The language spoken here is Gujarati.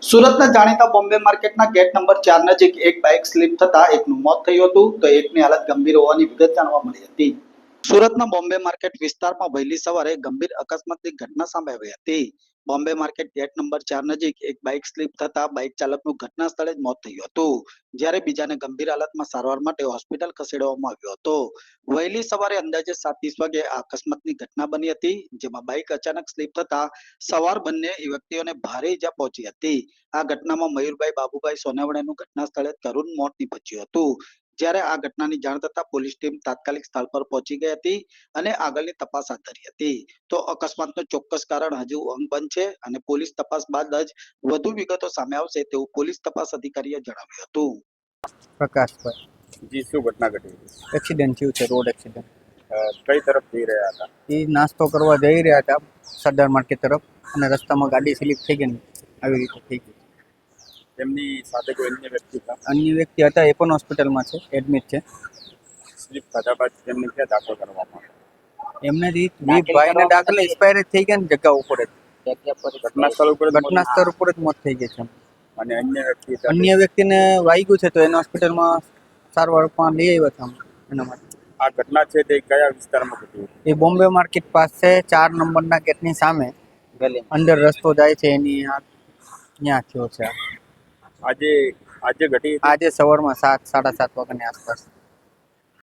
સુરતના જાણીતા બોમ્બે માર્કેટના ગેટ નંબર 4 નજીક એક બાઇક સ્લીપ થતા એકનું મોત થયું હતું તો એકની હાલત ગંભીર હોવાની વિગત જાણવા મળી હતી. સુરતના બોમ્બે માર્કેટ વિસ્તારમાં વહેલી સવારે ગંભીર અકસ્માતની ઘટના સામે આવી હતી. બોમ્બે માર્કેટ ગેટ નંબર 4 નજીક એક બાઇક સ્લીપ થતા બાઇક ચાલકનું ઘટના સ્થળે જ મોત થયું હતું, જ્યારે બીજાને ગંભીર હાલતમાં સારવાર માટે હોસ્પિટલ ખસેડવામાં આવ્યો હતો. વહેલી સવારે અંદાજે 7:30 વાગે આ અકસ્માતની ઘટના બની હતી, જેમાં બાઇક અચાનક સ્લીપ થતા સવાર બંને વ્યક્તિઓને ભારે ઈજા પહોંચી હતી. આ ઘટનામાં મયુરભાઈ બાબુભાઈ સોનાવણેનું ઘટના સ્થળે કરુણ મોત નીપજ્યું હતું. જ્યારે આ ઘટનાની જાણ થતા પોલીસ ટીમ તાત્કાલિક સ્થળ પર પહોંચી ગઈ હતી અને આગળની તપાસ હાથ ધરી હતી. તો અકસ્માતનું ચોક્કસ કારણ હજુ અકબંધ છે અને પોલીસ તપાસ બાદ જ વધુ વિગતો સામે આવશે તેવું પોલીસ તપાસ અધિકારીએ જણાવ્યું હતું. પ્રકાશભાઈ જી, શું ઘટના ઘટી હતી? એક્સિડન્ટ થયું છે, રોડ એક્સિડન્ટ. કઈ તરફ જઈ રહ્યા હતા? એ નાસ્તો કરવા જઈ રહ્યા હતા સરદાર માર્કેટ તરફ અને રસ્તામાં ગાડી સ્લીપ થઈ ગઈ ને આવી રીતે થઈ ગઈ. તેમની સાથે કોઈ અન્ય વ્યક્તિ હતા? અન્ય વ્યક્તિ હતા, એ પણ હોસ્પિટલમાં છે, એડમિટ છે. સ્લીપ થતા બાદ તેમને ક્યાં દાખલ કરવામાં આવ્યા? એમને ભાઈને દાખલ એક્સપાયર થઈ ગયા ને જગ્યા ઉપર જ ઘટના સ્થળ ઉપર જ મોત? ઘટના સ્થળ ઉપર જ મોત થઈ ગઈ છે. અને અન્ય વ્યક્તિ સાથે? અન્ય વ્યક્તિને વાગ્યું છે તો એને હોસ્પિટલમાં સારવારમાં લઈ આવ્યા હતા એના માટે. આ ઘટના છે તે કયા વિસ્તારમાં ઘટી હતી? એ બોમ્બે માર્કેટ પાસે 4 નંબરના ગેટની સામે અંદર રસ્તો જાય છે એની ત્યાં થયો છે. આજે ઘટી હતી? આજે સવારમાં 7-7:30 વાગ્યાની આસપાસ.